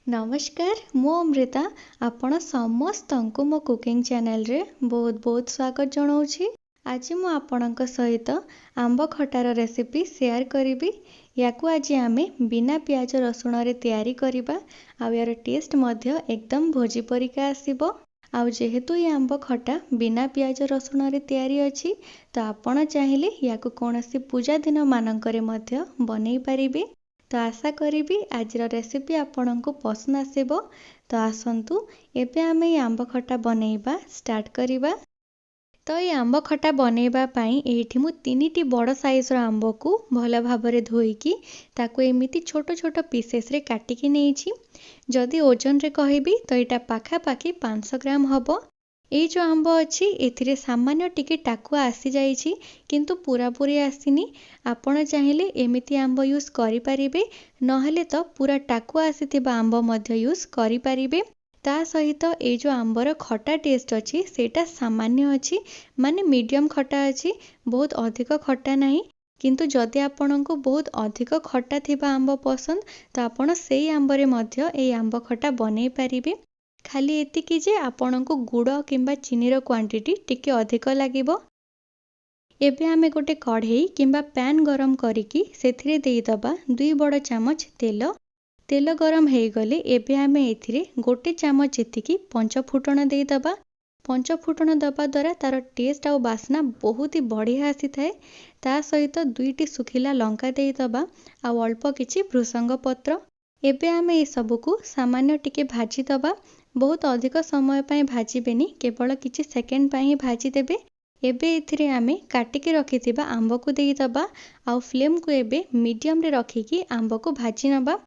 नमस्कार मु अमृता आपण समस्तंकु मो कुकिंग चैनल रे बहुत बहुत स्वागत जनाऊँगी। आज मु आपणक सहित आंब खटार रेसिपी शेयर करी। याकू आज आमे बिना प्याज रसुण रे तैयारी करिबा आ यार टेस्ट मध्य एकदम भोजी परिका आसीबो। आउ जेहेतु ये आंब खटा बिना प्याज रसुण रे तैयारी अछि तो आपण चाहिले याकू कोनोसी पूजा दिन मानकरे मध्य बनै परिबे। तो आशा करी आज रेसिपी आपण को पसंद आसीबो। तो आसंतु एबे आमे ये आंब खटा बनैबा स्टार्ट करिबा। तो ये आंब खटा बनैबा पई एठी मु 3टी बड़ साइज रो आंब को भल भाबरे धोईकी ताको एमिति छोट छोट पीसेस रे काटिकी नेइछि। जदि ओजन रे कहिबी तो एटा पाखा पाखी 500 ग्राम हबो। ये जो आंब अच्छी एथिरे सामान्य टिके टाकुआ आसी जाइछि किंतु पूरा पूरी आसीनी। आपण चाहिले एमिति आंब यूज करि परिबे नहले तो पूरा टाकुआ आसीथिबा आंब मध्य यूज करि परिबे। ता सहित ए जो आंबर खटा टेस्ट अच्छी सेटा सामान्य अच्छी माने मीडियम खटा अच्छी, बहुत अधिक खटा नहीं। किंतु जदि आपणको बहुत अधिक खटा थिबा आंब पसंद तो आपण सेई आंबरे मध्य ए आंब खटा बनै परिबे। खाली एतिकी जे आपणको गुड़ किंबा चीनीर क्वांटिटी टिके अधिक लागिबो। एबे आमे गोटे कढ़ई किंबा पैन गरम करिकी सेथिरे देई दबा 2 बड़ चामच तेल। तेल गरम हे गले एबे आमे एथिरे गोटे चामच जेतिकी पंच फुटण देई दबा। पंच फुटण दबा द्वारा तार टेस्ट आ बास्ना बहुत ही बढ़िया आसी थाए। ता सहित 2टी सुखिला लंका देई दबा आ अल्प किछि भृसंग पत्र। एबे आमे ए सब को सामान्य टिके भाजी दबा। बहुत अधिक समय पाए भाजीबेनी, केवल किछि सेकेंड पाए भाजी देबे। एबे एथिरे आमे काटिके रखिथिबा आंब को देई दबा आ फ्लेम को एबे मीडियम रे रखिकी आंब को भाजी नबा।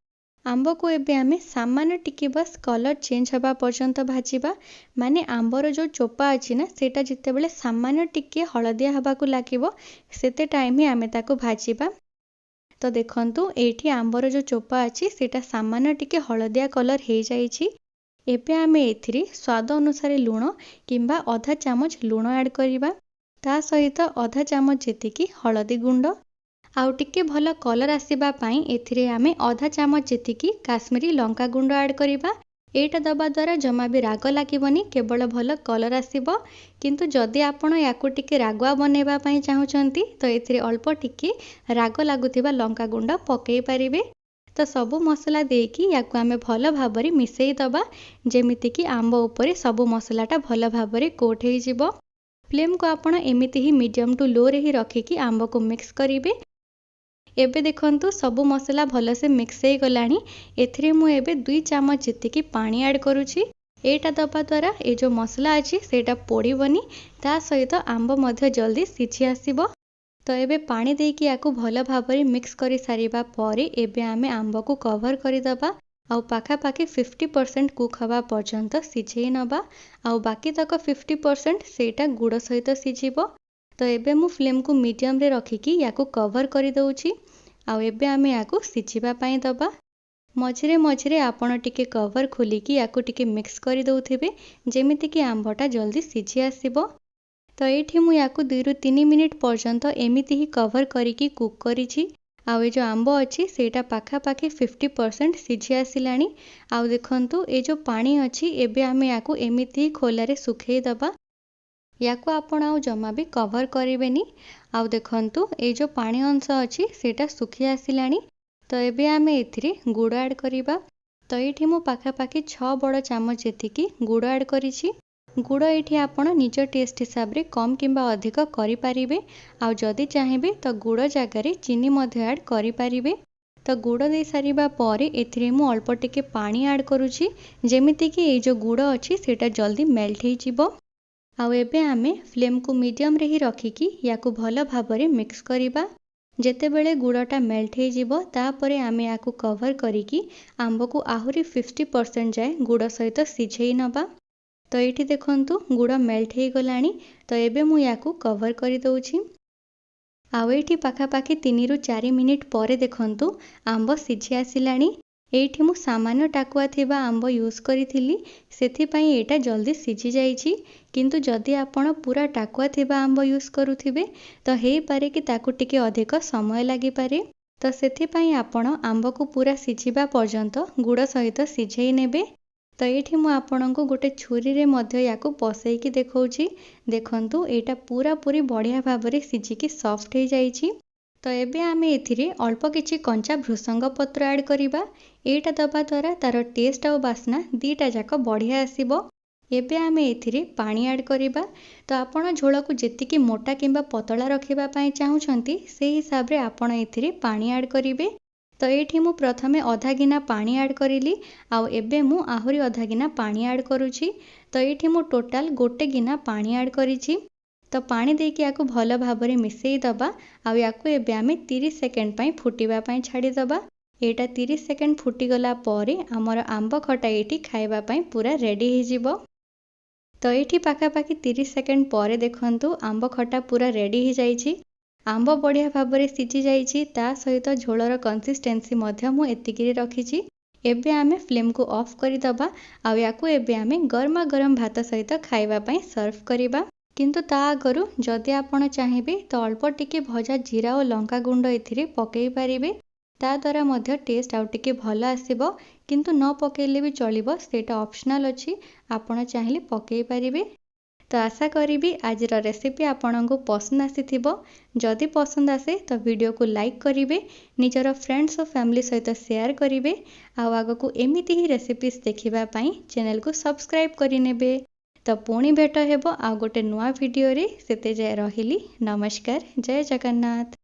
आंब को एबे आमे सामान्य टिके बस कलर चेंज हबा पर्यंत भाजीबा। माने आंबर जो चोपा अछि ना सेटा जितेबेले सामान्य टिके हळदिया हबा को लागिबो सेते टाइम ही आमे ताको भाजीबा। तो देखंतु एठी आंबर जो चोपा अछि सेटा सामान्य टिके हळदिया कलर हे जाइछि। एबे आमे एथिरे स्वाद अनुसार लूण किंबा आधा चामच लूण ऐड करिबा। ता सहित आधा चामच जेतिकी हळदी गुंड आउ टिके भल कलर आसीबा पई एथिरे आमे आधा चामच जेतिकी काश्मीरी लंका गुंड ऐड करिबा। एटा दबा द्वारा जमा भी राग लागिबनी, केवल भल कलर आसीबो। किंतु जदि आपण याकू टिके रागुआ बनेबा पई चाहुचंती तो एथिरे अल्प टिके राग लागुथिबा लंका गुंड पकेई परिबे। तो सबु मसला देकी याकू आमे भल भाबरे मिसेई दबा जेमिति कि आंब उपरे सबु मसलाटा भल भाबरे कोट हे जिवो। फ्लेम को आपण एमिति ही मीडियम टू लो रे ही रखिकी आंब को मिक्स करिवे। एबे देखंतु सबु मसला भल से मिक्स हे गलानी। एथिरे मु एबे 2 चामच जेतिकी पानी ऐड करूची। एटा दबा द्वारा ए जो मसला अछि सेटा पोड़ीबनी, ता सहित आंब मध्य जल्दी सिझी आसीबो। तो एबे पानी देकी याकू भल भाबरे मिक्स करि सारिबा परे एबे आमे आंब को कवर करि दबा आउ पाखा पाखी 50% कुक हवा पर्यंत सिझेई नबा। आउ बाकी तक 50% सेटा गुड़ सहित सिझिबो। तो एबे मु फ्लेम को मीडियम रे रखिकी याकू कवर करि दउची आउ एबे आमे याकू सिझिबा पई दबा। मझिरे मझिरे आपण टिके कवर खोलिकी याकू टिके मिक्स करि दउथिबे जेमिति कि आंबटा जल्दी सिझी आसीबो। तो एठी मु याकू 2 ରୁ 3 मिनिट पर्यंत एमिति ही कवर करिकी कुक करिछि। आउ ए जो आंब अछि सेटा पाखा पाखी 50% सिझी आसिलानी। आउ देखंतु ए जो पानी अछि एबे आमे याकू एमिति ही खोलारे सुखेई दबा। याकू आपण आउ जमा भी कवर करिवेनी। आउ देखंतु ए जो पानी अंश अछि सेटा सुखी आसिलानी। तो एबे आमे एथिरे गुड़ ऐड करिबा। तो एठी मु पाखा पाखी 6 बड़ चामच जेतिकी गुड़ ऐड करिछि। गुड़ एठी आपण निज टेस्ट हिसाब रे कम किंबा अधिक करि पारिबे। आउ जदि चाहिबे तो गुड़ जागारे चीनी मध्य ऐड करि पारिबे। तो गुड़ दे सारिबा परे एथिरे मु अल्प टिके पानी ऐड करूची जेमिति कि ए जो गुड़ अछि सेटा जल्दी मेल्ट हे जिवो। आउ एबे आमे फ्लेम को मीडियम रे ही रखिकी याकू भल भाबरे मिक्स करिबा। जेतेबेले गुड़टा मेल्ट हे जिवो तापरे आमे याकू कवर करिकी आंब को आहुरी 50% जाए गुड़ सहित सिझेई नबा। तो एठी देखंतु गुड़ मेल्ट हे गलानी। तो एबे मु याकू कवर करि दउची। आउ एठी पाखा पाखी 3 ରୁ 4 मिनिट परे देखंतु आंब सिझी आसिलानी। एठी मु सामान्य टाकुआ थिबा आंब यूज करिथिली सेथि पई एटा जल्दी सिझी जाइछि। किंतु जदि आपण पूरा टाकुआ थिबा आंब यूज करूथिबे तो हे पारे कि ताकू टिके अधिक समय लागि पारे। ତ ସେଥିପାଇଁ ଆପଣ ଆମ୍ବକୁ ପୁରା ସିଝିବା ପର୍ଯ୍ୟନ୍ତ ଗୁଡ଼ ସହିତ ସିଝେଇ ନେବେ। ତ ଏଇଠି ମୁଁ ଆପଣଙ୍କୁ ଗୋଟେ ଛୁରୀରେ ମଧ୍ୟ ୟାକୁ ପସେଇକି ଦେଖଉଛି। ଦେଖନ୍ତୁ ଏଇଟା ପୁରାପୁରି ବଢ଼ିଆ ଭାବରେ ସିଝିକି ସଫ୍ଟ ହେଇଯାଇଛି। ତ ଏବେ ଆମେ ଏଥିରେ ଅଳ୍ପ କିଛି କଞ୍ଚା ଭୃସଙ୍ଗ ପତ୍ର ଆଡ଼୍ କରିବା। ଏଇଟା ଦେବା ଦ୍ୱାରା ତାର ଟେଷ୍ଟ ଆଉ ବାସ୍ନା ଦୁଇଟା ଯାକ ବଢ଼ିଆ ଆସିବ। ଏବେ ଆମେ ଏଥିରେ ପାଣି ଆଡ଼୍ କରିବା। ତ ଆପଣ ଝୋଳକୁ ଯେତିକି ମୋଟା କିମ୍ବା ପତଳା ରଖିବା ପାଇଁ ଚାହୁଁଛନ୍ତି ସେହି ହିସାବରେ ଆପଣ ଏଥିରେ ପାଣି ଆଡ଼୍ କରିବେ। ତ ଏଇଠି ମୁଁ ପ୍ରଥମେ ଅଧା ଗିନା ପାଣି ଆଡ଼୍ କରିଲି, ଆଉ ଏବେ ମୁଁ ଆହୁରି ଅଧା ଗିନା ପାଣି ଆଡ଼୍ କରୁଛି। ତ ଏଇଠି ମୁଁ ଟୋଟାଲ୍ ଗୋଟେ ଗିନା ପାଣି ଆଡ଼୍ କରିଛି। ତ ପାଣି ଦେଇକି ୟାକୁ ଭଲ ଭାବରେ ମିଶାଇ ଦେବା, ଆଉ ୟାକୁ ଏବେ ଆମେ 30 ସେକେଣ୍ଡ ପାଇଁ ଫୁଟିବା ପାଇଁ ଛାଡ଼ିଦେବା। ଏଇଟା 30 ସେକେଣ୍ଡ ଫୁଟିଗଲା ପରେ ଆମର ଆମ୍ବ ଖଟା ଏଇଠି ଖାଇବା ପାଇଁ ପୁରା ରେଡ଼ି ହେଇଯିବ। ତ ଏଇଠି ପାଖାପାଖି 30 ସେକେଣ୍ଡ ପରେ ଦେଖନ୍ତୁ ଆମ୍ବ ଖଟା ପୁରା ରେଡ଼ି ହେଇଯାଇଛି। ଆମ୍ବ ବଢ଼ିଆ ଭାବରେ ସିଝି ଯାଇଛି, ତା ସହିତ ଝୋଳର କନସିଷ୍ଟେନ୍ସି ମଧ୍ୟ ମୁଁ ଏତିକିରେ ରଖିଛି। ଏବେ ଆମେ ଫ୍ଲେମ୍କୁ ଅଫ୍ କରିଦେବା, ଆଉ ୟାକୁ ଏବେ ଆମେ ଗରମା ଗରମ ଭାତ ସହିତ ଖାଇବା ପାଇଁ ସର୍ଭ କରିବା। କିନ୍ତୁ ତା ଆଗରୁ ଯଦି ଆପଣ ଚାହିଁବେ ତ ଅଳ୍ପ ଟିକେ ଭଜା ଜିରା ଓ ଲଙ୍କା ଗୁଣ୍ଡ ଏଥିରେ ପକାଇ ପାରିବେ। ତା ଦ୍ୱାରା ମଧ୍ୟ ଟେଷ୍ଟ ଆଉ ଟିକେ ଭଲ ଆସିବ, କିନ୍ତୁ ନ ପକାଇଲେ ବି ଚଳିବ, ସେଇଟା ଅପସନାଲ୍ ଅଛି, ଆପଣ ଚାହିଁଲେ ପକାଇ ପାରିବେ। ତ ଆଶା କରିବି ଆଜିର ରେସିପି ଆପଣଙ୍କୁ ପସନ୍ଦ ଆସିଥିବ। ଯଦି ପସନ୍ଦ ଆସେ ତ ଭିଡ଼ିଓକୁ ଲାଇକ୍ କରିବେ, ନିଜର ଫ୍ରେଣ୍ଡସ୍ ଓ ଫ୍ୟାମିଲି ସହିତ ସେୟାର କରିବେ, ଆଉ ଆଗକୁ ଏମିତି ହିଁ ରେସିପିସ୍ ଦେଖିବା ପାଇଁ ଚ୍ୟାନେଲକୁ ସବସ୍କ୍ରାଇବ୍ କରିନେବେ। ତ ପୁଣି ଭେଟ ହେବ ଆଉ ଗୋଟେ ନୂଆ ଭିଡ଼ିଓରେ। ସେତେ ଯାଏ ରହିଲି, ନମସ୍କାର, ଜୟ ଜଗନ୍ନାଥ।